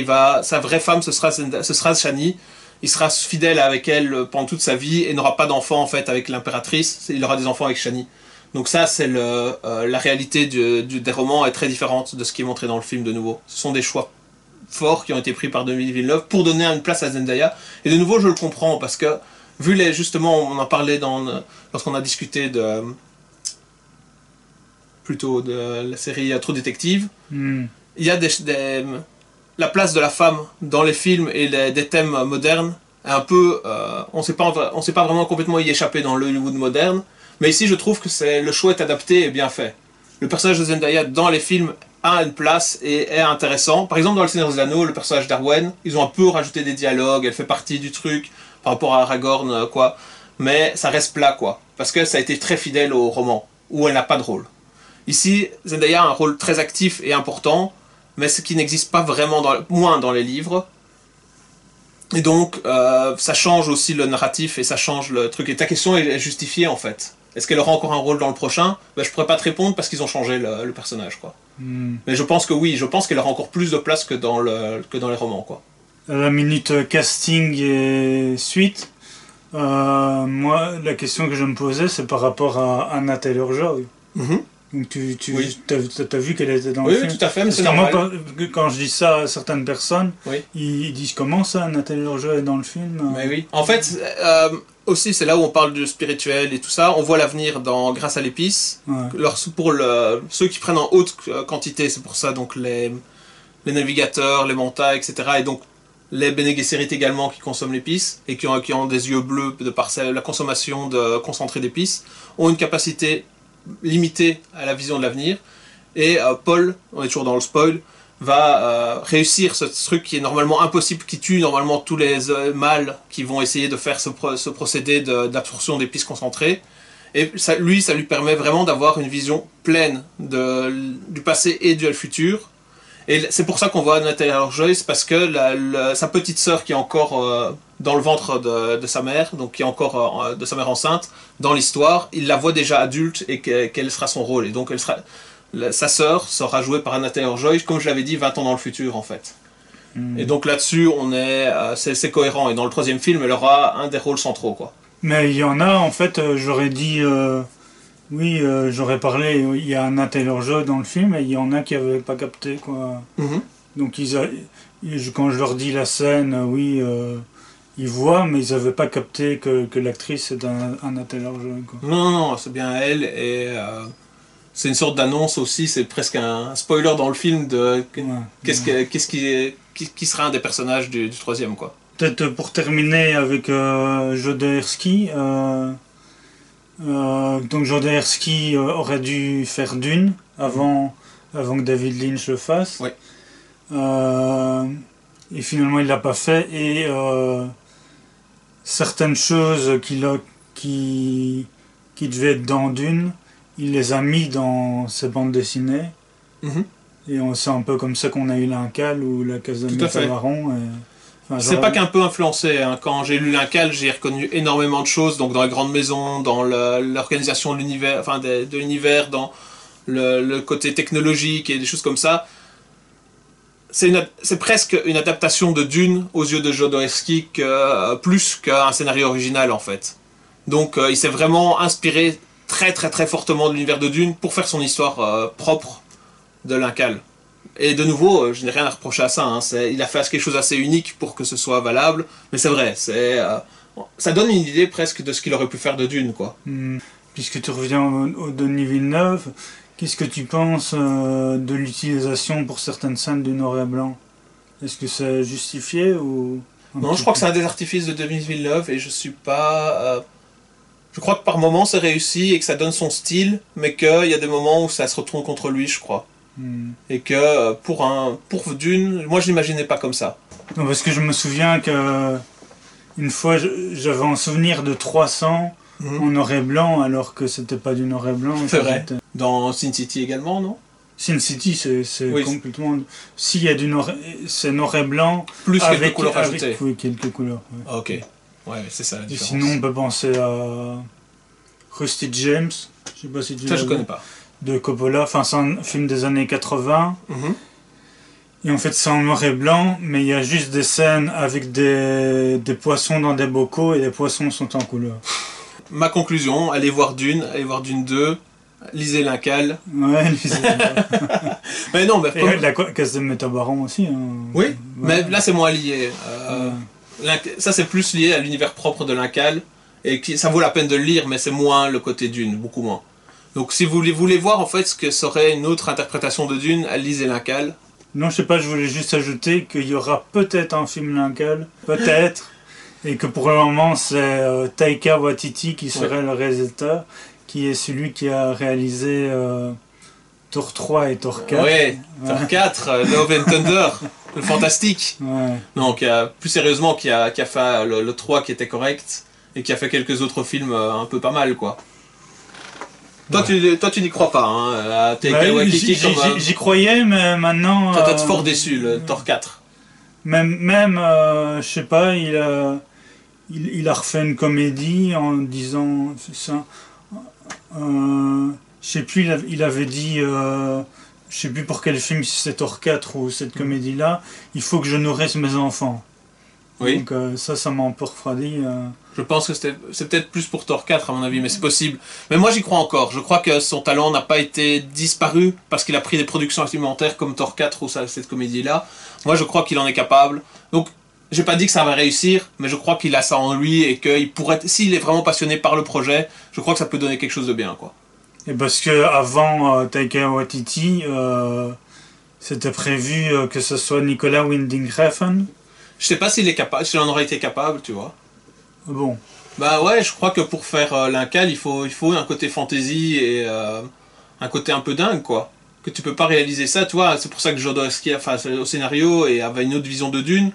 sa vraie femme, ce sera Shani. Il sera fidèle avec elle pendant toute sa vie et n'aura pas d'enfants en fait avec l'impératrice. Il aura des enfants avec Shani. Donc ça, c'est la réalité des romans est très différente de ce qui est montré dans le film de nouveau. Ce sont des choix forts qui ont été pris par Denis Villeneuve pour donner une place à Zendaya. Et de nouveau, je le comprends parce que vu justement, on en parlait lorsqu'on a discuté plutôt de la série True Detective. Il y a la place de la femme dans les films et des thèmes modernes est un peu, on sait pas vraiment complètement y échapper dans le Hollywood moderne, Mais ici, je trouve que le choix est adapté et bien fait. Le personnage de Zendaya dans les films a une place et est intéressant. Par exemple, dans Le Seigneur des Anneaux, le personnage d'Arwen, ils ont un peu rajouté des dialogues, elle fait partie du truc par rapport à Aragorn, quoi. Mais ça reste plat, quoi. Parce que ça a été très fidèle au roman, où elle n'a pas de rôle. Ici, Zendaya a un rôle très actif et important, mais ce qui n'existe pas vraiment, moins dans les livres. Et donc, ça change aussi le narratif et ça change le truc. Et ta question est justifiée, en fait. Est-ce qu'elle aura encore un rôle dans le prochain? Ben, je pourrais pas te répondre parce qu'ils ont changé le personnage, quoi. Mais je pense que oui, je pense qu'elle aura encore plus de place que dans les romans, quoi. À la minute casting et suite, moi, la question que je me posais, c'est par rapport à Anna Taylor-Joy. Donc Oui. t'as vu qu'elle était dans Oui, le oui, film. tout à fait, mais Parce c'est que moi, normal. quand je dis ça à certaines personnes, Oui. ils disent comment ça, Anna Taylor-Joy est dans le film? Mais oui. En fait, aussi, c'est là où on parle du spirituel et tout ça. On voit l'avenir dans Grâce à l'épice. Ouais. Pour ceux qui prennent en haute quantité, c'est pour ça, donc les navigateurs, les mantas, etc. Et donc les Bene Gesserit également qui consomment l'épice et qui ont des yeux bleus de par la consommation de concentré d'épices, ont une capacité limitée à la vision de l'avenir. Et Paul, on est toujours dans le spoil, va réussir ce truc qui est normalement impossible, qui tue normalement tous les mâles qui vont essayer de faire ce procédé d'absorption d'épices concentrées. Et ça lui permet vraiment d'avoir une vision pleine du passé et du futur. Et c'est pour ça qu'on voit Natalie Joyce, parce que sa petite sœur qui est encore dans le ventre de sa mère, donc qui est encore de sa mère enceinte, dans l'histoire, il la voit déjà adulte et quel sera son rôle. Et donc sa sœur sera jouée par Anna Taylor-Joy, comme je l'avais dit, 20 ans dans le futur en fait. Et donc là-dessus, c'est cohérent. Et dans le troisième film, elle aura un des rôles centraux, quoi. Mais il y en a, en fait, j'aurais dit... oui, j'aurais parlé, il y a Anna Taylor-Joy dans le film, et il y en a qui n'avaient pas capté, quoi. Donc quand je leur dis la scène, oui, ils voient, mais ils n'avaient pas capté que l'actrice est Anna Taylor-Joy, quoi. Non, c'est bien elle, et c'est une sorte d'annonce aussi, c'est presque un spoiler dans le film de qui sera un des personnages du troisième, quoi. Peut-être pour terminer avec Jodorowsky, donc Jodorowsky aurait dû faire Dune avant que David Lynch le fasse. Ouais. Et finalement il l'a pas fait, et certaines choses qui devaient être dans Dune, il les a mis dans ses bandes dessinées. Et c'est un peu comme ça qu'on a eu l'Incal ou la Casa de Métavaron. C'est pas qu'un peu influencé, hein. Quand j'ai lu l'Incal, j'ai reconnu énormément de choses, donc dans les grandes maisons, dans l'organisation de l'univers, enfin de l'univers, dans le côté technologique et des choses comme ça. C'est presque une adaptation de Dune aux yeux de Jodorowsky plus qu'un scénario original en fait. Donc il s'est vraiment inspiré très très très fortement de l'univers de Dune pour faire son histoire propre de l'Incal. Et de nouveau, je n'ai rien à reprocher à ça, hein. Il a fait quelque chose d'assez unique pour que ce soit valable, mais c'est vrai, ça donne une idée presque de ce qu'il aurait pu faire de Dune, quoi. Puisque tu reviens au Denis Villeneuve, qu'est-ce que tu penses de l'utilisation pour certaines scènes du noir et blanc? Est-ce que c'est justifié ou... Non, je crois que c'est un des artifices de Denis Villeneuve et je suis pas... Je crois que par moments c'est réussi et que ça donne son style, mais qu'il y a des moments où ça se retourne contre lui, je crois. Et que pour Dune, moi je l'imaginais pas comme ça. Non, parce que je me souviens que une fois j'avais un souvenir de 300 en noir et blanc, alors que c'était pas du noir et blanc. C'est vrai. Dans Sin City également, non? Sin City, c'est complètement... S'il y a c'est noir et blanc... Plus quelques couleurs ajoutées. Oui, quelques couleurs. Ouais. Ah, ok. Ouais, c'est ça la différence. Et sinon, on peut penser à Rusty James. Je sais pas si tu ça, je connais pas. De Coppola. Enfin, c'est un film des années 80. Et en fait, c'est en noir et blanc, mais il y a juste des scènes avec des poissons dans des bocaux et les poissons sont en couleur. Ma conclusion, allez voir Dune 2, lisez l'Incal. Ouais, lisez l'Incal. Mais non, mais et la Casa de Métabaron aussi. Hein. Oui, ouais. Mais là c'est moins lié. Ça c'est plus lié à l'univers propre de l'Incal, et ça vaut la peine de le lire, mais c'est moins le côté Dune, beaucoup moins. Donc si vous voulez voir en fait ce que serait une autre interprétation de Dune, lisez l'Incal. Non, je sais pas, je voulais juste ajouter qu'il y aura peut-être un film l'Incal, peut-être, et que pour le moment c'est Taika Waititi qui serait le réalisateur, qui est celui qui a réalisé Thor 3 et Thor 4. Ouais, Thor 4, Love and Thunder, le fantastique. Ouais. Non, plus sérieusement, qui a fait le 3 qui était correct, et qui a fait quelques autres films un peu pas mal, quoi. Toi, tu n'y crois pas, hein, à Taika Waititi comme... J'y croyais, mais maintenant... Toi, t'es fort déçu, le Thor 4. Même je sais pas, il a refait une comédie en disant... ça. Je sais plus, il avait dit... je sais plus pour quel film, si c'est Thor 4 ou cette comédie-là, il faut que je nourrisse mes enfants. Oui. Donc ça m'a un peu refroidi. Je pense que c'est peut-être plus pour Thor 4 à mon avis, mais c'est possible. Mais moi j'y crois encore. Je crois que son talent n'a pas été disparu parce qu'il a pris des productions alimentaires comme Thor 4 ou cette comédie-là. Moi je crois qu'il en est capable. Donc j'ai pas dit que ça va réussir, mais je crois qu'il a ça en lui et qu'il pourrait, s'il est vraiment passionné par le projet, je crois que ça peut donner quelque chose de bien, quoi. Et parce que avant Taika Waititi, c'était prévu que ce soit Nicolas Winding Refn. Je sais pas s'il est capable, s'il en aurait été capable, tu vois. Bon. Bah ouais, je crois que pour faire l'Incal, il faut un côté fantasy et un côté un peu dingue, quoi. Que tu peux pas réaliser ça, tu vois. C'est pour ça que Jodorowsky a fait au scénario et avait une autre vision de Dune.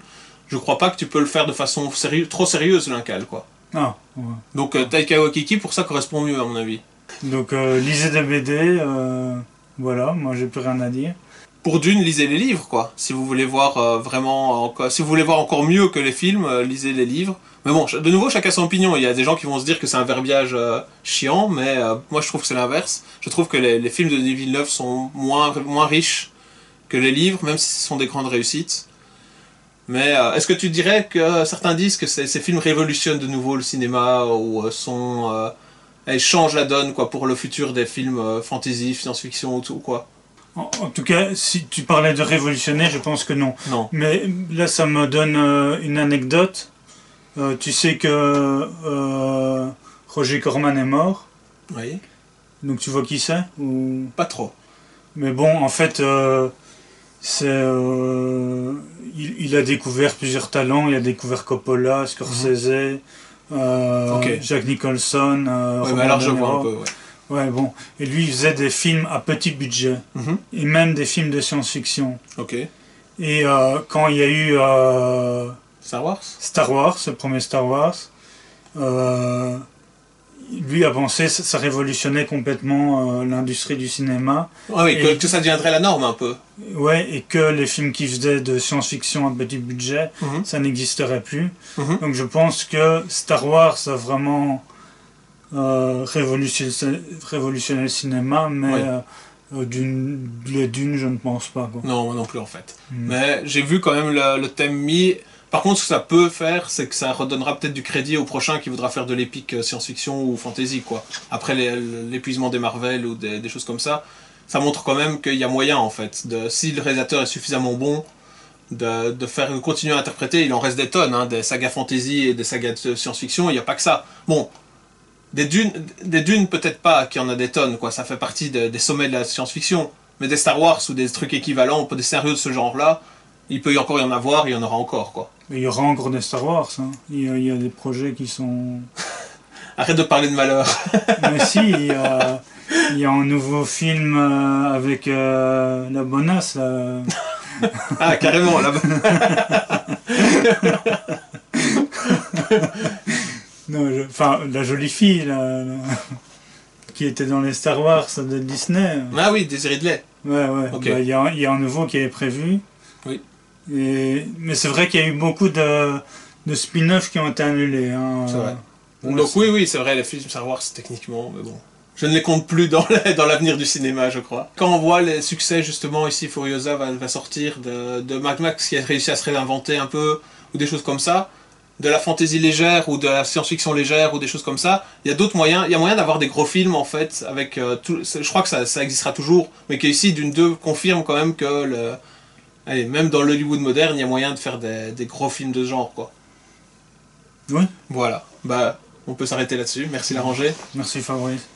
Je crois pas que tu peux le faire de façon trop sérieuse, l'Incal, quoi. Ah, ouais. Donc Taika Waititi, pour ça, correspond mieux, à mon avis. Donc lisez des BD, voilà, moi j'ai plus rien à dire. Pour Dune, lisez les livres, quoi. Si vous voulez voir si vous voulez voir encore mieux que les films, lisez les livres. Mais bon, de nouveau, chacun son opinion. Il y a des gens qui vont se dire que c'est un verbiage chiant, mais moi je trouve que c'est l'inverse. Je trouve que les films de Denis Villeneuve sont moins riches que les livres, même si ce sont des grandes réussites. Mais est-ce que tu dirais que certains disent que ces films révolutionnent de nouveau le cinéma ou elles changent la donne, quoi, pour le futur des films fantasy, science-fiction ou quoi? En tout cas, si tu parlais de révolutionnaire, je pense que non. Non. Mais là, ça me donne une anecdote. Tu sais que Roger Corman est mort. Oui. Donc tu vois qui c'est ou... Pas trop. Mais bon, en fait, il a découvert plusieurs talents. Il a découvert Coppola, Scorsese, Ok. Jack Nicholson. Ouais, Robert mais alors je De Niro. vois un peu, ouais. Ouais, bon. Et lui, il faisait des films à petit budget. Mhm. Et même des films de science-fiction. Ok. Et quand il y a eu Star Wars? Star Wars, le premier Star Wars, lui a pensé que ça révolutionnait complètement l'industrie du cinéma. Ah oui, Et- que ça deviendrait la norme un peu. Ouais, et que les films qui faisaient de science-fiction à petit budget, Mhm. ça n'existerait plus. Mhm. Donc je pense que Star Wars a vraiment révolutionné le cinéma, mais Oui. les Dunes, je ne pense pas. Quoi. Non, moi non plus en fait. Mm. Mais j'ai vu quand même le thème mis. Par contre, ce que ça peut faire, c'est que ça redonnera peut-être du crédit au prochain qui voudra faire de l'épique science-fiction ou fantasy, quoi. Après l'épuisement des Marvel ou des choses comme ça, ça montre quand même qu'il y a moyen, en fait. Si le réalisateur est suffisamment bon, de continuer à interpréter, il en reste des tonnes, hein, des sagas fantasy et des sagas de science-fiction, il n'y a pas que ça. Bon, des dunes peut-être pas, qu'il y en a des tonnes, quoi. Ça fait partie des sommets de la science-fiction. Mais des Star Wars ou des trucs équivalents, des scénarios de ce genre-là, il peut encore y en avoir, il y en aura encore, quoi. Mais il y aura encore des Star Wars. Hein. Il y a des projets qui sont... Arrête de parler de malheur. Mais si, il y a un nouveau film avec la bonasse. Là. Ah, carrément, là. Non, enfin, la jolie fille là, qui était dans les Star Wars de Disney. Ah oui, Daisy Ridley. Ouais, ouais. Ok. Bah, il y a un nouveau qui est prévu. Oui. Mais c'est vrai qu'il y a eu beaucoup de spin-offs qui ont été annulés. Hein. C'est vrai. Bon, Donc oui, c'est vrai, les films Star Wars, techniquement, mais bon. Je ne les compte plus dans l'avenir du cinéma, je crois. Quand on voit les succès, justement, ici, Furiosa va sortir de Mad Max qui a réussi à se réinventer un peu, ou des choses comme ça, de la fantasy légère, ou de la science-fiction légère, ou des choses comme ça, il y a d'autres moyens. Il y a moyen d'avoir des gros films, en fait, avec je crois que ça existera toujours, mais qu'ici, Dune 2 confirme quand même que allez, même dans l'Hollywood moderne, il y a moyen de faire des gros films de ce genre, quoi. Oui. Voilà. Bah, on peut s'arrêter là-dessus. Merci Larangé. Merci Fabrice.